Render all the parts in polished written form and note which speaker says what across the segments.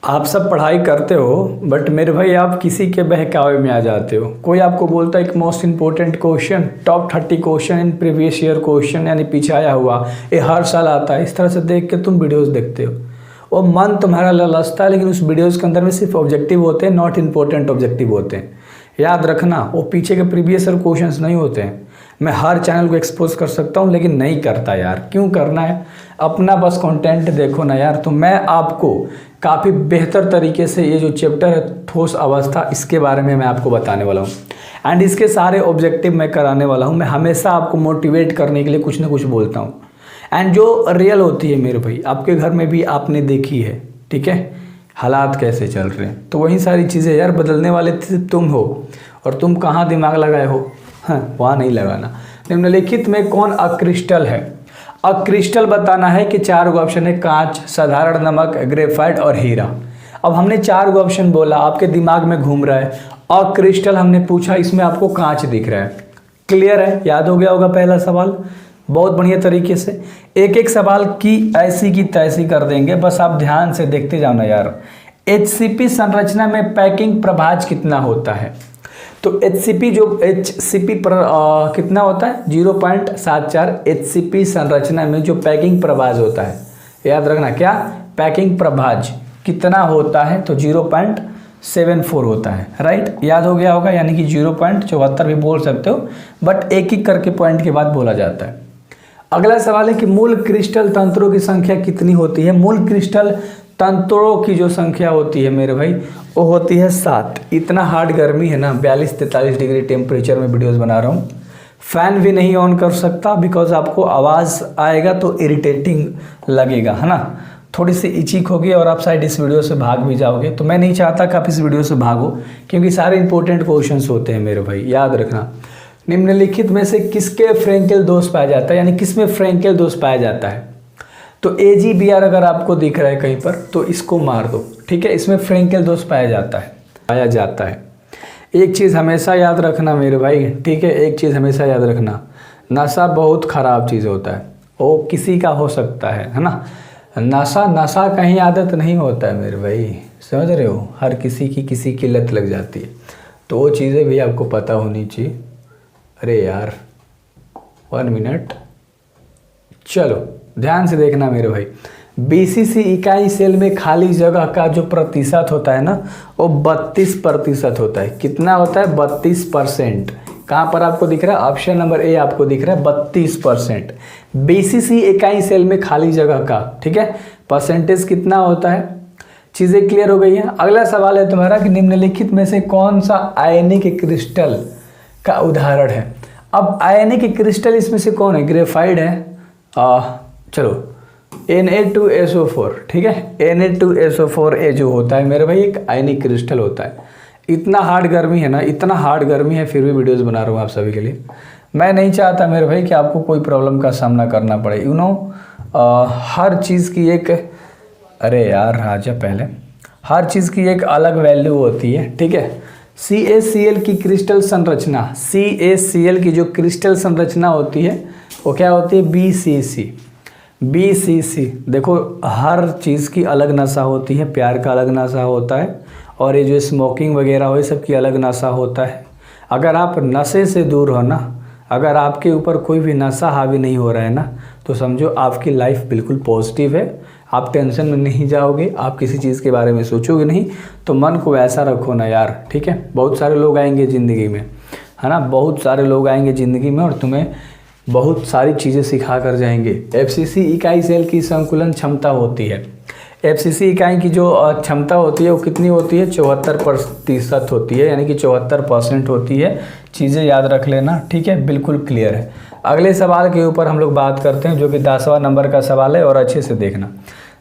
Speaker 1: आप सब पढ़ाई करते हो बट मेरे भाई आप किसी के बहकावे में आ जाते हो। कोई आपको बोलता है एक most important question, top 30 question in previous year question यानी पीछे आया हुआ, ये हर साल आता है। इस तरह से देख के तुम वीडियोस देखते हो और मन तुम्हारा ललचता है, लेकिन उस वीडियोस के अंदर में सिर्फ ऑब्जेक्टिव होते हैं, नॉट इंपॉर्टेंट ऑब्जेक्टिव होते हैं। याद रखना, वो पीछे के प्रीवियस ईयर क्वेश्चन नहीं होते हैं। मैं हर चैनल को एक्सपोज कर सकता हूँ लेकिन नहीं करता यार। क्यों करना है? अपना बस कंटेंट देखो ना यार। तो मैं आपको काफ़ी बेहतर तरीके से ये जो चैप्टर है ठोस अवस्था, इसके बारे में मैं आपको बताने वाला हूँ एंड इसके सारे ऑब्जेक्टिव मैं कराने वाला हूँ। मैं हमेशा आपको मोटिवेट करने के लिए कुछ ना कुछ बोलता हूँ एंड जो रियल होती है मेरे भाई, आपके घर में भी आपने देखी है, ठीक है, हालात कैसे चल रहे हैं। तो वही सारी चीज़ें यार, बदलने वाले तुम हो और तुम कहाँ दिमाग लगाए हो, हाँ वहाँ नहीं लगाना। निम्नलिखित में कौन अक्रिस्टल है? अक्रिस्टल बताना है कि 4 गो ऑप्शन है, कांच, साधारण नमक, ग्रेफाइट और हीरा। अब हमने 4 गो ऑप्शन बोला, आपके दिमाग में घूम रहा है अक्रिस्टल, हमने पूछा इसमें आपको कांच दिख रहा है। क्लियर है? याद हो गया होगा पहला सवाल बहुत बढ़िया तरीके से। एक एक सवाल की तैसी कर देंगे, बस आप ध्यान से देखते जाना यार। HCP संरचना में पैकिंग प्रभाज कितना होता है? तो HCP पर कितना होता है? 0.74। HCP संरचना में जो पैकिंग प्रभाज होता है, याद रखना क्या, पैकिंग प्रभाज कितना होता है? तो 0.74 होता है। राइट, याद हो गया होगा, यानी कि 0.74 भी बोल सकते हो, बट एक एक करके पॉइंट के बाद बोला जाता है। अगला सवाल है कि मूल क्रिस्टल तंत्रों की संख्या कितनी होती है? मूल क्रिस्टल तंत्रों की जो संख्या होती है मेरे भाई, वो होती है 7। इतना हार्ड गर्मी है ना, 42-43 डिग्री टेम्परेचर में वीडियोस बना रहा हूँ। फ़ैन भी नहीं ऑन कर सकता बिकॉज आपको आवाज़ आएगा तो इरिटेटिंग लगेगा, है ना, थोड़ी सी इचिक होगी और आप शायद इस वीडियो से भाग भी जाओगे। तो मैं नहीं चाहता कि आप इस वीडियो से भागो, क्योंकि सारे इंपॉर्टेंट क्वेश्चंस होते हैं मेरे भाई, याद रखना। निम्नलिखित में से किसके फ्रैंकेल दोष पाया जाता है, यानी किसमें फ्रैंकेल दोष पाया जाता है? तो AGBR अगर आपको दिख रहा है कहीं पर तो इसको मार दो, ठीक है। इसमें फ्रैंकेल दोष पाया जाता है। एक चीज़ हमेशा याद रखना मेरे भाई, ठीक है, एक चीज़ हमेशा याद रखना, नशा बहुत ख़राब चीज़ होता है। वो किसी का हो सकता है ना, नशा कहीं आदत नहीं होता है मेरे भाई, समझ रहे हो, हर किसी की लत लग जाती है। तो वो चीज़ें भी आपको पता होनी चाहिए। अरे यार 1 मिनट, चलो ध्यान से देखना मेरे भाई। BCC इकाई सेल में खाली जगह का जो प्रतिशत होता है ना, वो 32% होता है। कितना होता है? 32%। कहाँ पर आपको दिख रहा है? ऑप्शन नंबर A आपको दिख रहा है 32%। BCC इकाई सेल में खाली जगह का, ठीक है, परसेंटेज कितना होता है? चीज़ें क्लियर हो गई हैं। अगला सवाल है तुम्हारा कि निम्नलिखित में से कौन सा आयनिक क्रिस्टल का उदाहरण है? अब आयनिक क्रिस्टल इसमें से कौन है? ग्रेफाइट है, चलो Na2SO4, ठीक है, Na2SO4 ये जो होता है मेरे भाई एक आयनिक क्रिस्टल होता है। इतना हार्ड गर्मी है ना, इतना हार्ड गर्मी है, फिर भी वीडियोस बना रहा हूँ आप सभी के लिए। मैं नहीं चाहता मेरे भाई कि आपको कोई प्रॉब्लम का सामना करना पड़े, यू नो। हर चीज़ की एक, अरे यार आजा पहले, हर चीज़ की एक अलग वैल्यू होती है, ठीक है। CaCl की क्रिस्टल संरचना, CaCl की जो क्रिस्टल संरचना होती है वो क्या होती है? BCC। देखो हर चीज़ की अलग नशा होती है, प्यार का अलग नशा होता है, और ये जो स्मोकिंग वगैरह हो, ये सब की अलग नशा होता है। अगर आप नशे से दूर हो ना, अगर आपके ऊपर कोई भी नशा हावी नहीं हो रहा है ना, तो समझो आपकी लाइफ बिल्कुल पॉजिटिव है। आप टेंशन में नहीं जाओगे, आप किसी चीज़ के बारे में सोचोगे नहीं। तो मन को ऐसा रखो ना यार, ठीक है। बहुत सारे लोग आएंगे ज़िंदगी में, है ना, बहुत सारे लोग आएंगे ज़िंदगी में और तुम्हें बहुत सारी चीज़ें सिखा कर जाएंगे। FCC इकाई सेल की संकुलन क्षमता होती है। FCC इकाई की जो क्षमता होती है वो कितनी होती है? 74% होती है, यानी कि 74% होती है। चीज़ें याद रख लेना, ठीक है, बिल्कुल क्लियर है। अगले सवाल के ऊपर हम लोग बात करते हैं, जो कि 10वां नंबर का सवाल है, और अच्छे से देखना।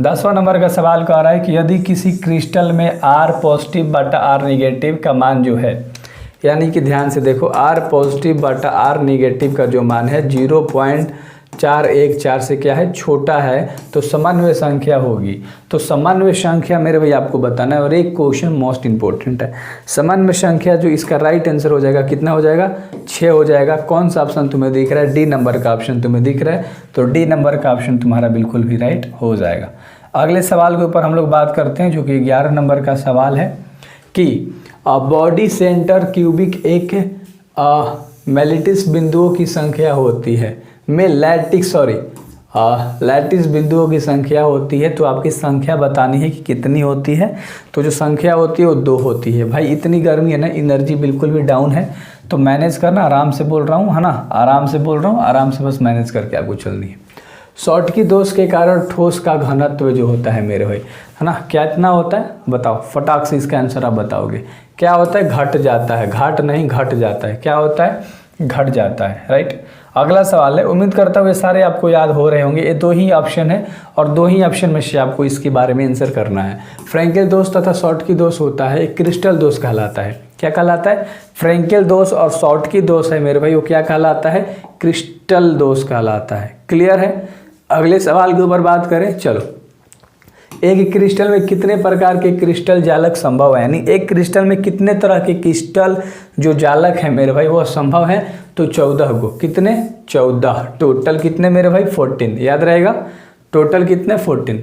Speaker 1: 10वां नंबर का सवाल कह रहा है कि यदि किसी क्रिस्टल में R पॉजिटिव बटा R निगेटिव का मान जो है, यानी कि ध्यान से देखो, R पॉजिटिव बटा R निगेटिव का जो मान है 0.414 से क्या है? छोटा है, तो समन्वय संख्या होगी। तो समन्वय संख्या मेरे भाई आपको बताना है, और एक क्वेश्चन मोस्ट इंपॉर्टेंट है। समन्वय संख्या जो इसका राइट आंसर हो जाएगा, कितना हो जाएगा? 6 हो जाएगा। कौन सा ऑप्शन तुम्हें दिख रहा है? D नंबर का ऑप्शन तुम्हें दिख रहा है, तो D नंबर का ऑप्शन तुम्हारा बिल्कुल भी राइट हो जाएगा। अगले सवाल के ऊपर हम लोग बात करते हैं जो कि 11 नंबर का सवाल है कि बॉडी सेंटर क्यूबिक एक लैटिस बिंदुओं की संख्या होती है लैटिस बिंदुओं की संख्या होती है, तो आपकी संख्या बतानी है कि कितनी होती है। तो जो संख्या होती है वो 2 होती है। भाई इतनी गर्मी है ना, एनर्जी बिल्कुल भी डाउन है, तो मैनेज करना, आराम से बोल रहा हूँ है ना, आराम से बोल रहा हूँ, आराम से बस मैनेज करके आपको चलनी है। शॉर्टकी दोष के कारण ठोस का घनत्व जो होता है मेरे भाई, है ना, क्या इतना होता है बताओ, फटाक से इसका आंसर आप बताओगे। क्या होता है? घट जाता है, घाट नहीं घट जाता है। क्या होता है? घट जाता है, राइट। अगला सवाल है, उम्मीद करता हूँ ये सारे आपको याद हो रहे होंगे। ये 2 ही ऑप्शन है और 2 ही ऑप्शन में से आपको इसके बारे में आंसर करना है। फ्रैंकेल दोष तथा शॉर्टकी दोष होता है, एक क्रिस्टल दोष कहलाता है। क्या कहलाता है? फ्रैंकेल दोष और शॉर्टकी दोष है मेरे भाई, वो क्या कहलाता है? क्रिस्टल दोष कहलाता है। क्लियर है? अगले सवाल के ऊपर बात करें, चलो। एक क्रिस्टल में कितने प्रकार के क्रिस्टल जालक संभव है, यानी एक क्रिस्टल में कितने तरह के क्रिस्टल जो जालक है मेरे भाई वो संभव है? तो 14 को। कितने? 14। टोटल कितने मेरे भाई? 14। याद रहेगा, टोटल कितने? 14।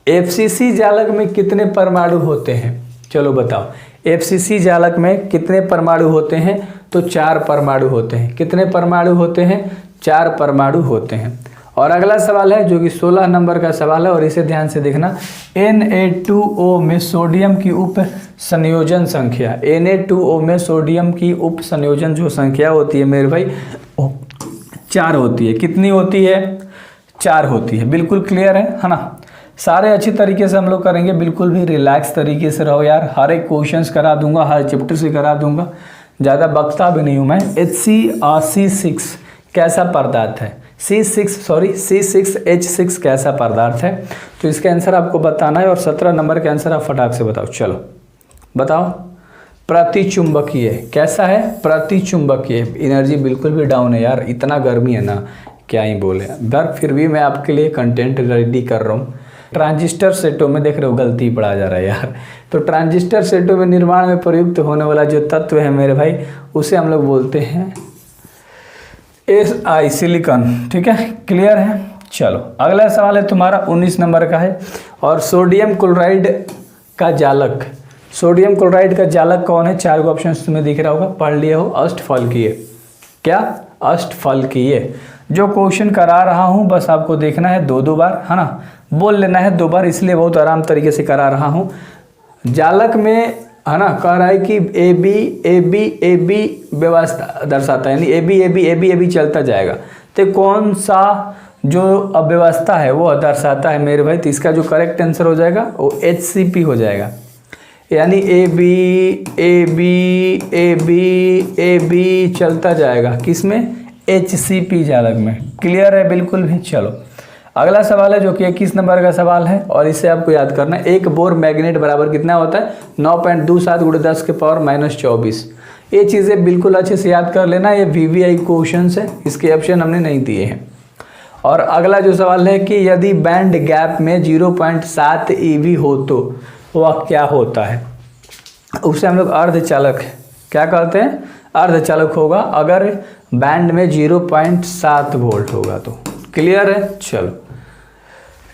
Speaker 1: एफसीसी जालक में कितने परमाणु होते हैं? चलो बताओ, एफसीसी जालक में कितने परमाणु होते हैं? तो 4 परमाणु होते हैं। कितने परमाणु होते हैं? 4 परमाणु होते हैं। और अगला सवाल है जो कि 16 नंबर का सवाल है और इसे ध्यान से देखना। Na2O में सोडियम की उप संयोजन संख्या, Na2O में सोडियम की उप संयोजन जो संख्या होती है मेरे भाई 4 होती है। कितनी होती है? 4 होती है। बिल्कुल क्लियर है ना? सारे अच्छी तरीके से हम लोग करेंगे, बिल्कुल भी रिलैक्स तरीके से रहो यार। हर एक क्वेश्चंस करा दूंगा, हर चैप्टर से करा दूंगा, ज़्यादा बकता भी नहीं हूँ मैं। HCC6 कैसा पदार्थ है? C6H6 कैसा पदार्थ है? तो इसका आंसर आपको बताना है और 17 नंबर का आंसर आप फटाक से बताओ। चलो बताओ। प्रतिचुंबकीय कैसा है? प्रतिचुंबकीय। एनर्जी बिल्कुल भी डाउन है यार, इतना गर्मी है ना, क्या ही बोले दर, फिर भी मैं आपके लिए कंटेंट रेडी कर रहा हूँ। ट्रांजिस्टर सेटों में देख रहे हो गलती पड़ा जा रहा है यार। तो ट्रांजिस्टर सेटों में निर्माण में प्रयुक्त होने वाला जो तत्व है मेरे भाई उसे हम लोग बोलते हैं SI सिलिकॉन। ठीक है, क्लियर है? चलो अगला सवाल है तुम्हारा 19 नंबर का है और सोडियम क्लोराइड का जालक। सोडियम क्लोराइड का जालक कौन है? 4 ऑप्शन तुम्हें दिख रहा होगा, पढ़ लिए हो। अष्टफलकीय। क्या? अष्टफलकीय। जो क्वेश्चन करा रहा हूँ बस आपको देखना है 2-2 बार, है ना, बोल लेना है 2 बार, इसलिए बहुत आराम तरीके से करा रहा हूँ। जालक में है ना, कह रहा है कि AB व्यवस्था दर्शाता है, यानी AB चलता जाएगा। तो कौन सा जो अव्यवस्था है वो दर्शाता है मेरे भाई? तो इसका जो करेक्ट आंसर हो जाएगा वो HCP हो जाएगा, यानी AB चलता जाएगा। किसमें? HCP जालक में। क्लियर है? बिल्कुल भी। चलो अगला सवाल है जो कि 21 नंबर का सवाल है और इसे आपको याद करना है। एक बोर मैग्नेट बराबर कितना होता है? 9.27 × 10⁻⁻24। ये चीज़ें बिल्कुल अच्छे से याद कर लेना, ये VVI क्वेश्चन है, इसके ऑप्शन हमने नहीं दिए हैं। और अगला जो सवाल है कि यदि बैंड गैप में 0.7 EV हो तो वह क्या होता है? उसे हम लोग अर्धचालक क्या कहते हैं? अर्धचालक होगा अगर बैंड में 0.7 वोल्ट होगा तो। क्लियर है? चलो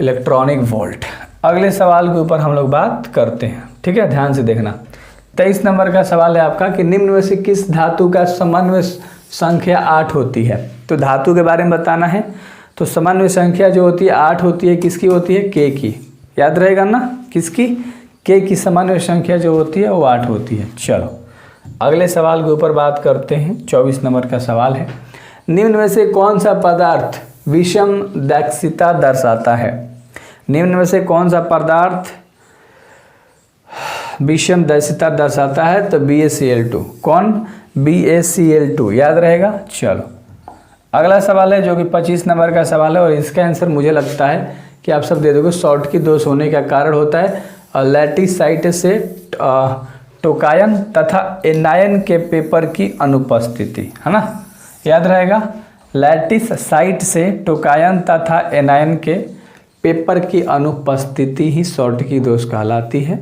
Speaker 1: इलेक्ट्रॉनिक वोल्ट। अगले सवाल के ऊपर हम लोग बात करते हैं। ठीक है, ध्यान से देखना। 23 नंबर का सवाल है आपका कि निम्न में से किस धातु का समन्वय संख्या 8 होती है? तो धातु के बारे में बताना है। तो समन्वय संख्या जो होती है 8 होती है। किसकी होती है? K की। याद रहेगा ना, किसकी? K की समन्वय संख्या जो होती है वो 8 होती है। चलो अगले सवाल के ऊपर बात करते हैं। 24 नंबर का सवाल है, निम्न में से कौन सा पदार्थ विषम दैक्षिता दर्शाता है? निम्न में से कौन सा पदार्थ विषम दैक्षिता दर्शाता है? तो BaCl2। कौन? BaCl2। याद रहेगा। चलो अगला सवाल है जो कि 25 नंबर का सवाल है और इसका आंसर मुझे लगता है कि आप सब दे दोगे। शॉर्टकी दोष होने का कारण होता है लैटिस साइट से टोकायन तथा एनायन के पेपर की अनुपस्थिति, है ना, याद रहेगा। लैटिस साइट से टोकायन तथा एनायन के पेपर की अनुपस्थिति ही शॉर्टकी दोष कहलाती है।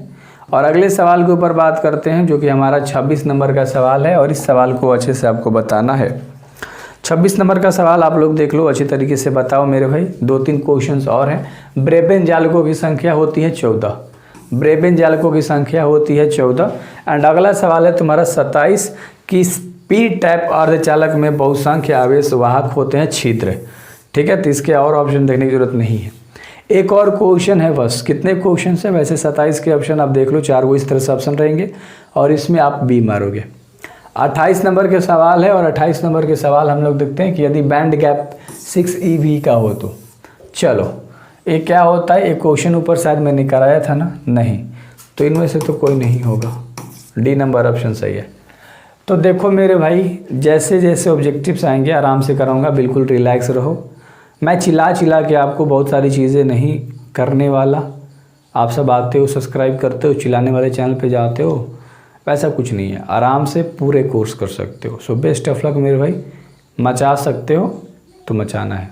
Speaker 1: और अगले सवाल के ऊपर बात करते हैं जो कि हमारा 26 नंबर का सवाल है और इस सवाल को अच्छे से आपको बताना है। 26 नंबर का सवाल आप लोग देख लो, अच्छी तरीके से बताओ मेरे भाई। 2-3 क्वेश्चंस और हैं। ब्रेबेन जालकों की संख्या होती है 14। ब्रेबेन जालकों की संख्या होती है 14। एंड अगला सवाल है तुम्हारा 27 कि पी टाइप अर्धचालक में बहुसंख्य आवेश वाहक होते हैं छिद्र। ठीक है, तो इसके और ऑप्शन देखने की जरूरत नहीं है। एक और क्वेश्चन है बस। कितने क्वेश्चन है वैसे? 27 के ऑप्शन आप देख लो, 4 वो इस तरह से ऑप्शन रहेंगे और इसमें आप बी मारोगे। 28 नंबर के सवाल है और 28 नंबर के सवाल हम लोग देखते हैं कि यदि बैंड गैप 6 EV का हो तो। चलो, ये क्या होता है? एक क्वेश्चन ऊपर शायद मैंने कराया था ना, नहीं, तो इनमें से तो कोई नहीं होगा। डी नंबर ऑप्शन सही है। तो देखो मेरे भाई, जैसे जैसे ऑब्जेक्टिव्स आएंगे आराम से कराऊंगा, बिल्कुल रिलैक्स रहो। मैं चिल्ला चिल्ला के आपको बहुत सारी चीज़ें नहीं करने वाला। आप सब आते हो, सब्सक्राइब करते हो, चिल्लाने वाले चैनल पे जाते हो, वैसा कुछ नहीं है। आराम से पूरे कोर्स कर सकते हो। सो बेस्ट ऑफ लक मेरे भाई। मचा सकते हो तो मचाना है।